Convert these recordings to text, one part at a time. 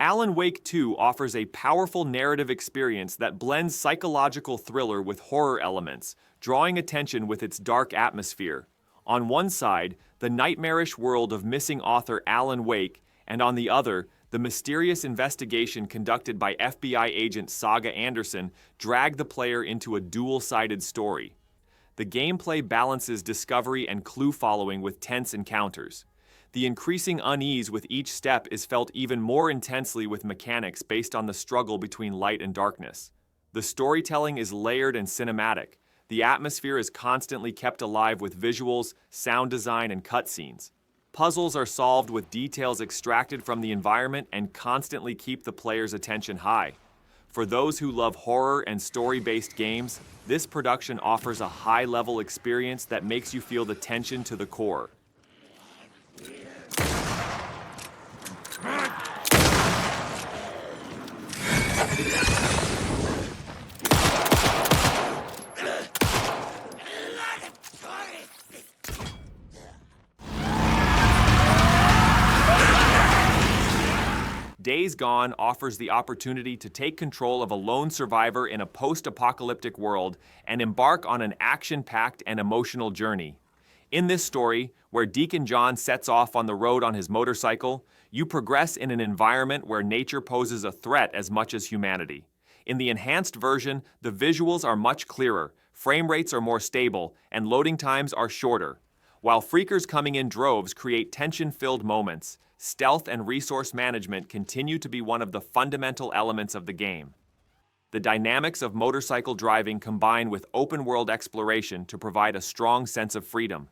Alan Wake 2 offers a powerful narrative experience that blends psychological thriller with horror elements, drawing attention with its dark atmosphere. On one side, the nightmarish world of missing author Alan Wake, and on the other, the mysterious investigation conducted by FBI agent Saga Anderson drag the player into a dual-sided story. The gameplay balances discovery and clue following with tense encounters. The increasing unease with each step is felt even more intensely with mechanics based on the struggle between light and darkness. The storytelling is layered and cinematic. The atmosphere is constantly kept alive with visuals, sound design, and cutscenes. Puzzles are solved with details extracted from the environment and constantly keep the player's attention high. For those who love horror and story-based games, this production offers a high-level experience that makes you feel the tension to the core. Days Gone offers the opportunity to take control of a lone survivor in a post-apocalyptic world and embark on an action-packed and emotional journey. In this story, where Deacon John sets off on the road on his motorcycle, you progress in an environment where nature poses a threat as much as humanity. In the enhanced version, the visuals are much clearer, frame rates are more stable, and loading times are shorter. While freakers coming in droves create tension-filled moments, stealth and resource management continue to be one of the fundamental elements of the game. The dynamics of motorcycle driving combine with open-world exploration to provide a strong sense of freedom.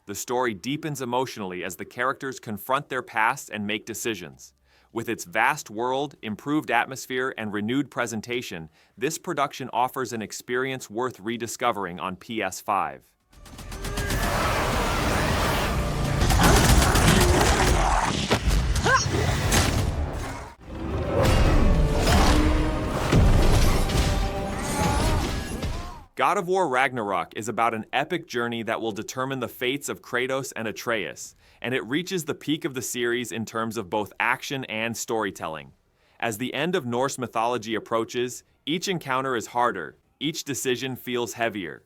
The story deepens emotionally as the characters confront their past and make decisions. With its vast world, improved atmosphere, and renewed presentation, this production offers an experience worth rediscovering on PS5. God of War Ragnarök is about an epic journey that will determine the fates of Kratos and Atreus, and it reaches the peak of the series in terms of both action and storytelling. As the end of Norse mythology approaches, each encounter is harder, each decision feels heavier.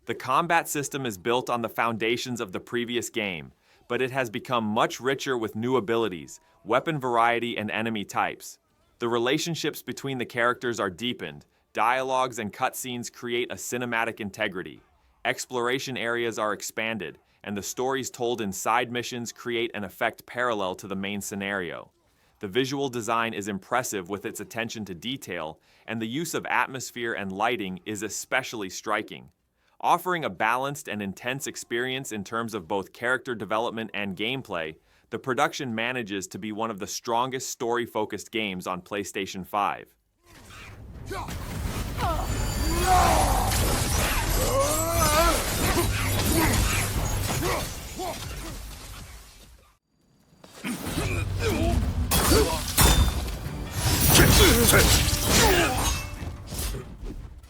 The combat system is built on the foundations of the previous game, but it has become much richer with new abilities, weapon variety, and enemy types. The relationships between the characters are deepened. Dialogues and cutscenes create a cinematic integrity. Exploration areas are expanded, and the stories told in side missions create an effect parallel to the main scenario. The visual design is impressive with its attention to detail, and the use of atmosphere and lighting is especially striking. Offering a balanced and intense experience in terms of both character development and gameplay, the production manages to be one of the strongest story-focused games on PlayStation 5.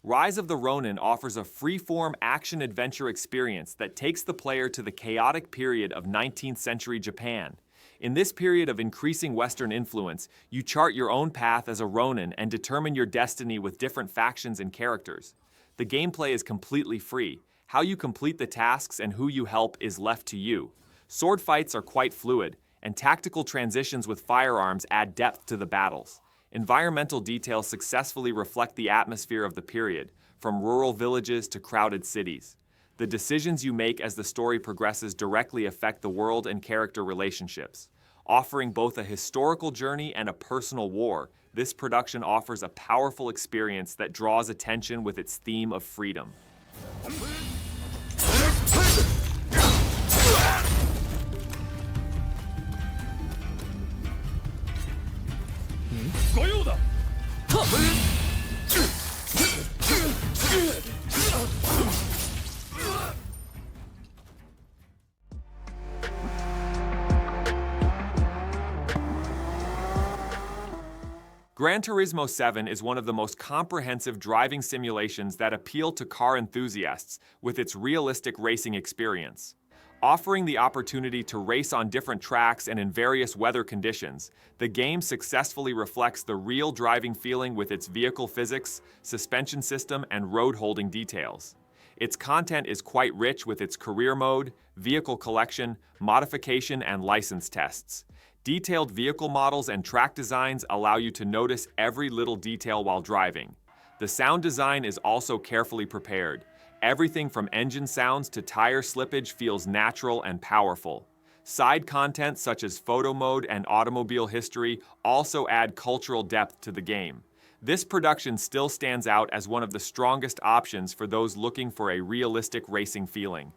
Rise of the Ronin offers a free-form action-adventure experience that takes the player to the chaotic period of 19th century Japan. In this period of increasing Western influence, you chart your own path as a Ronin and determine your destiny with different factions and characters. The gameplay is completely free. How you complete the tasks and who you help is left to you. Sword fights are quite fluid, and tactical transitions with firearms add depth to the battles. Environmental details successfully reflect the atmosphere of the period, from rural villages to crowded cities. The decisions you make as the story progresses directly affect the world and character relationships. Offering both a historical journey and a personal war, this production offers a powerful experience that draws attention with its theme of freedom. Gran Turismo 7 is one of the most comprehensive driving simulations that appeal to car enthusiasts with its realistic racing experience. Offering the opportunity to race on different tracks and in various weather conditions, the game successfully reflects the real driving feeling with its vehicle physics, suspension system, and road-holding details. Its content is quite rich with its career mode, vehicle collection, modification, and license tests. Detailed vehicle models and track designs allow you to notice every little detail while driving. The sound design is also carefully prepared. Everything from engine sounds to tire slippage feels natural and powerful. Side content such as photo mode and automobile history also add cultural depth to the game. This production still stands out as one of the strongest options for those looking for a realistic racing feeling.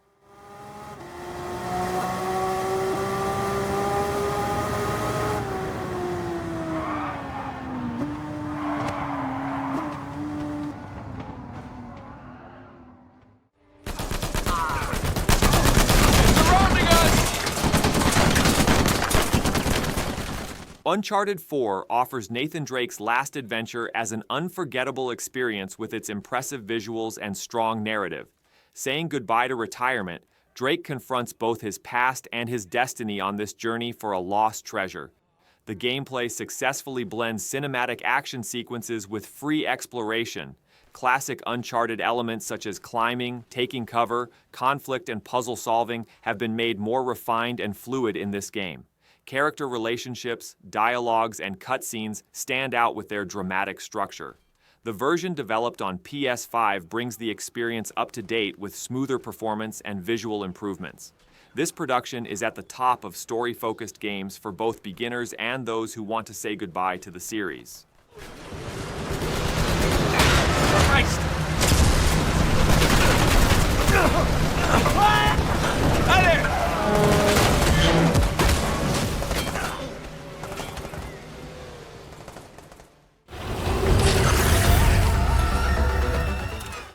Uncharted 4 offers Nathan Drake's last adventure as an unforgettable experience with its impressive visuals and strong narrative. Saying goodbye to retirement, Drake confronts both his past and his destiny on this journey for a lost treasure. The gameplay successfully blends cinematic action sequences with free exploration. Classic Uncharted elements such as climbing, taking cover, conflict, and puzzle solving have been made more refined and fluid in this game. Character relationships, dialogues, and cutscenes stand out with their dramatic structure. The version developed on PS5 brings the experience up to date with smoother performance and visual improvements. This production is at the top of story-focused games for both beginners and those who want to say goodbye to the series. Christ! Hi there!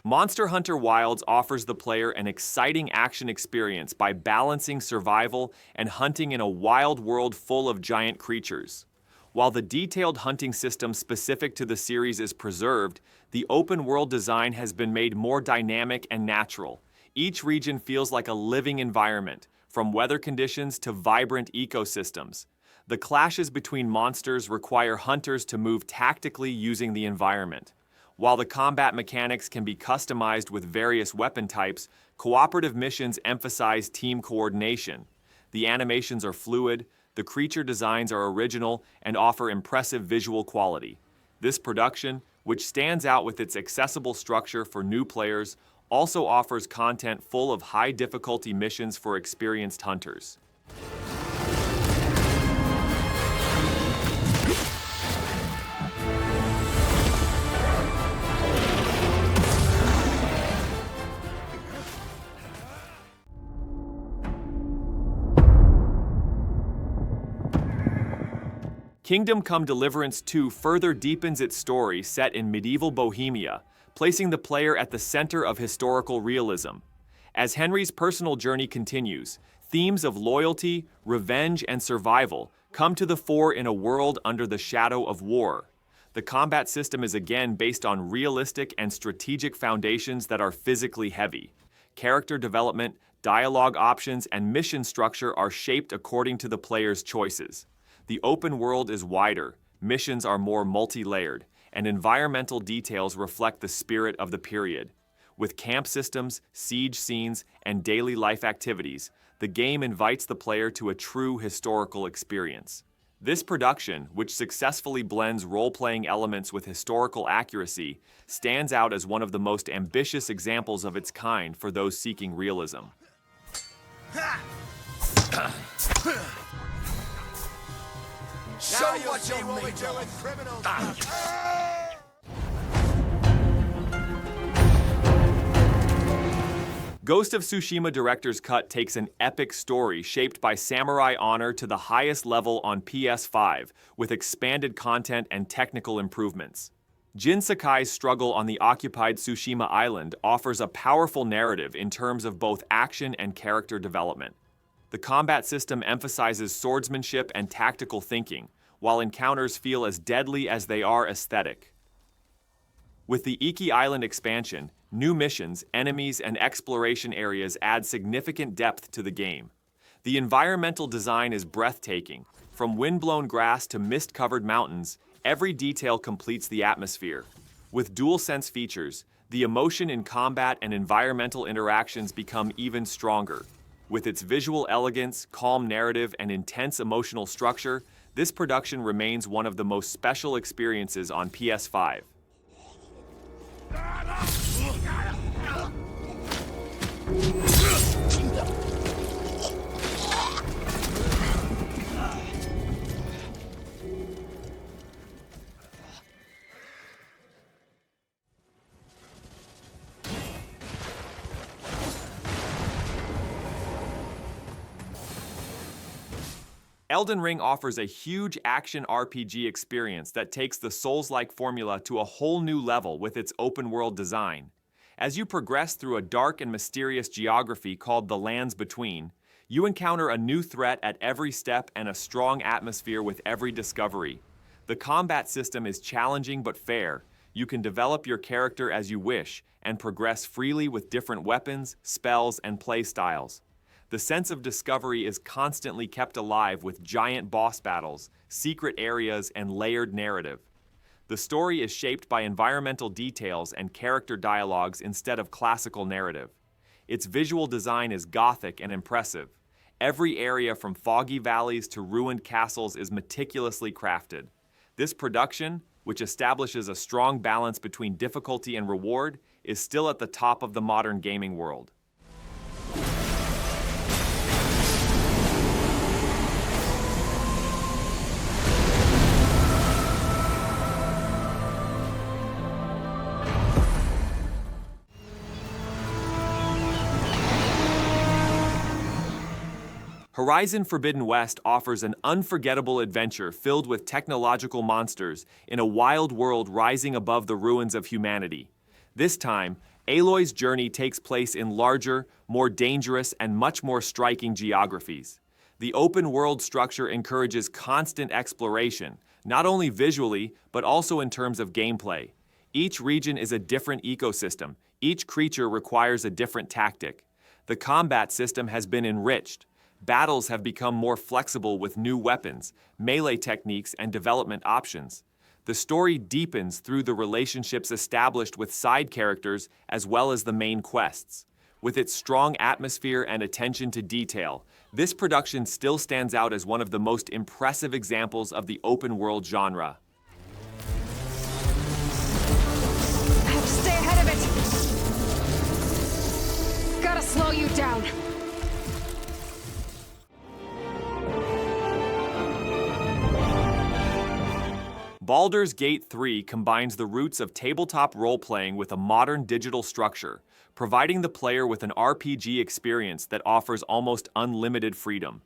Monster Hunter Wilds offers the player an exciting action experience by balancing survival and hunting in a wild world full of giant creatures. While the detailed hunting system specific to the series is preserved, the open world design has been made more dynamic and natural. Each region feels like a living environment, from weather conditions to vibrant ecosystems. The clashes between monsters require hunters to move tactically using the environment. While the combat mechanics can be customized with various weapon types, cooperative missions emphasize team coordination. The animations are fluid, the creature designs are original, and offer impressive visual quality. This production, which stands out with its accessible structure for new players, also offers content full of high-difficulty missions for experienced hunters. Kingdom Come Deliverance 2 further deepens its story set in medieval Bohemia, placing the player at the center of historical realism. As Henry's personal journey continues, themes of loyalty, revenge, and survival come to the fore in a world under the shadow of war. The combat system is again based on realistic and strategic foundations that are physically heavy. Character development, dialogue options, and mission structure are shaped according to the player's choices. The open world is wider, missions are more multi-layered, and environmental details reflect the spirit of the period. With camp systems, siege scenes, and daily life activities, the game invites the player to a true historical experience. This production, which successfully blends role-playing elements with historical accuracy, stands out as one of the most ambitious examples of its kind for those seeking realism. Show what you're made of, criminals! Ghost of Tsushima Director's Cut takes an epic story shaped by samurai honor to the highest level on PS5, with expanded content and technical improvements. Jin Sakai's struggle on the occupied Tsushima island offers a powerful narrative in terms of both action and character development. The combat system emphasizes swordsmanship and tactical thinking, while encounters feel as deadly as they are aesthetic. With the Iki Island expansion, new missions, enemies, and exploration areas add significant depth to the game. The environmental design is breathtaking. From wind-blown grass to mist-covered mountains, every detail completes the atmosphere. With DualSense features, the emotion in combat and environmental interactions become even stronger. With its visual elegance, calm narrative, and intense emotional structure, this production remains one of the most special experiences on PS5. Elden Ring offers a huge action RPG experience that takes the Souls-like formula to a whole new level with its open-world design. As you progress through a dark and mysterious geography called the Lands Between, you encounter a new threat at every step and a strong atmosphere with every discovery. The combat system is challenging but fair. You can develop your character as you wish and progress freely with different weapons, spells, and play styles. The sense of discovery is constantly kept alive with giant boss battles, secret areas, and layered narrative. The story is shaped by environmental details and character dialogues instead of classical narrative. Its visual design is gothic and impressive. Every area from foggy valleys to ruined castles is meticulously crafted. This production, which establishes a strong balance between difficulty and reward, is still at the top of the modern gaming world. Horizon Forbidden West offers an unforgettable adventure filled with technological monsters in a wild world rising above the ruins of humanity. This time, Aloy's journey takes place in larger, more dangerous, and much more striking geographies. The open-world structure encourages constant exploration, not only visually, but also in terms of gameplay. Each region is a different ecosystem. Each creature requires a different tactic. The combat system has been enriched. Battles have become more flexible with new weapons, melee techniques, and development options. The story deepens through the relationships established with side characters as well as the main quests. With its strong atmosphere and attention to detail, this production still stands out as one of the most impressive examples of the open-world genre. I have to stay ahead of it! Gotta slow you down! Baldurs Gate 3 combines the roots of tabletop role-playing with a modern digital structure, providing the player with an RPG experience that offers almost unlimited freedom.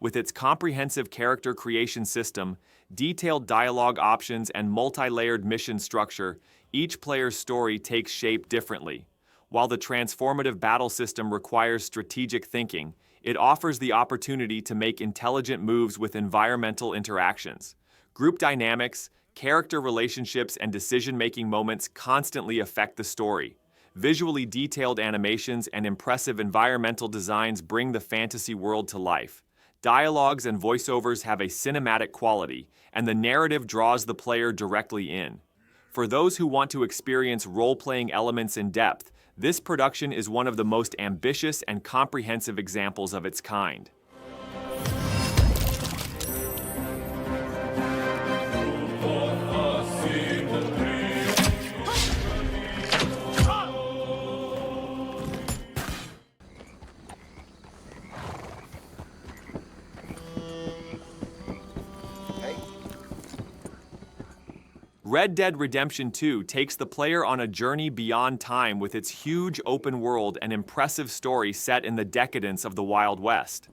With its comprehensive character creation system, detailed dialogue options, and multi-layered mission structure, each player's story takes shape differently. While the transformative battle system requires strategic thinking, it offers the opportunity to make intelligent moves with environmental interactions. Group dynamics, character relationships, and decision-making moments constantly affect the story. Visually detailed animations and impressive environmental designs bring the fantasy world to life. Dialogues and voiceovers have a cinematic quality, and the narrative draws the player directly in. For those who want to experience role-playing elements in depth, this production is one of the most ambitious and comprehensive examples of its kind. Red Dead Redemption 2 takes the player on a journey beyond time with its huge open world and impressive story set in the decadence of the Wild West.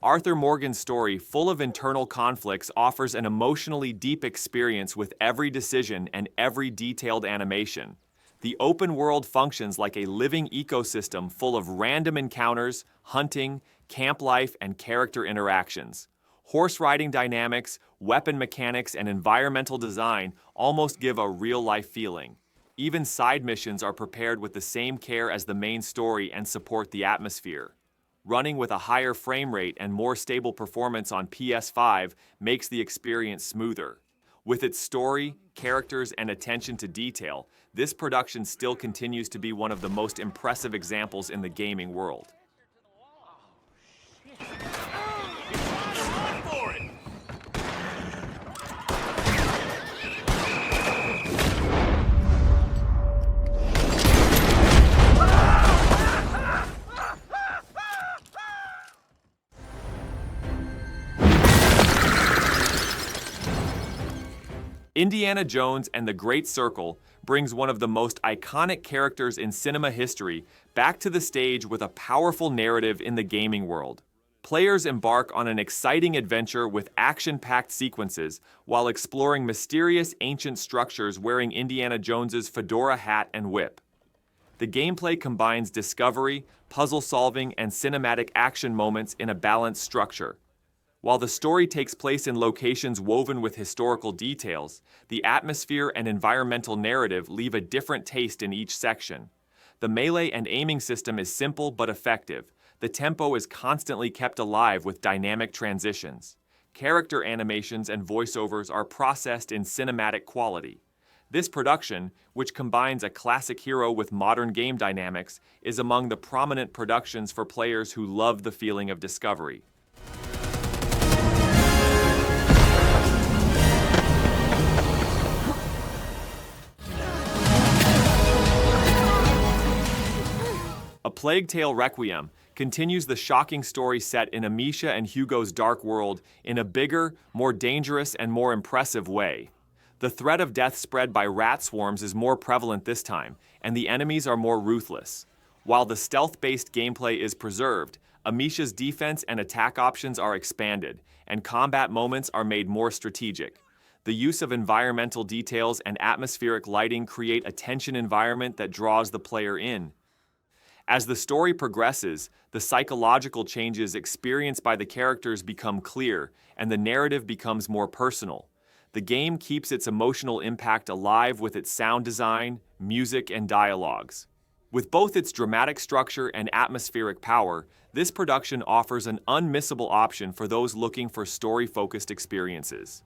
Arthur Morgan's story, full of internal conflicts, offers an emotionally deep experience with every decision and every detailed animation. The open world functions like a living ecosystem full of random encounters, hunting, camp life, and character interactions. Horse riding dynamics, weapon mechanics, and environmental design almost give a real-life feeling. Even side missions are prepared with the same care as the main story and support the atmosphere. Running with a higher frame rate and more stable performance on PS5 makes the experience smoother. With its story, characters, and attention to detail, this production still continues to be one of the most impressive examples in the gaming world. Indiana Jones and the Great Circle brings one of the most iconic characters in cinema history back to the stage with a powerful narrative in the gaming world. Players embark on an exciting adventure with action-packed sequences while exploring mysterious ancient structures wearing Indiana Jones's fedora hat and whip. The gameplay combines discovery, puzzle solving, and cinematic action moments in a balanced structure. While the story takes place in locations woven with historical details, the atmosphere and environmental narrative leave a different taste in each section. The melee and aiming system is simple but effective. The tempo is constantly kept alive with dynamic transitions. Character animations and voiceovers are processed in cinematic quality. This production, which combines a classic hero with modern game dynamics, is among the prominent productions for players who love the feeling of discovery. A Plague Tale: Requiem continues the shocking story set in Amisha and Hugo's dark world in a bigger, more dangerous, and more impressive way. The threat of death spread by rat swarms is more prevalent this time, and the enemies are more ruthless. While the stealth-based gameplay is preserved, Amisha's defense and attack options are expanded, and combat moments are made more strategic. The use of environmental details and atmospheric lighting create a tension environment that draws the player in. As the story progresses, the psychological changes experienced by the characters become clear, and the narrative becomes more personal. The game keeps its emotional impact alive with its sound design, music, and dialogues. With both its dramatic structure and atmospheric power, this production offers an unmissable option for those looking for story-focused experiences.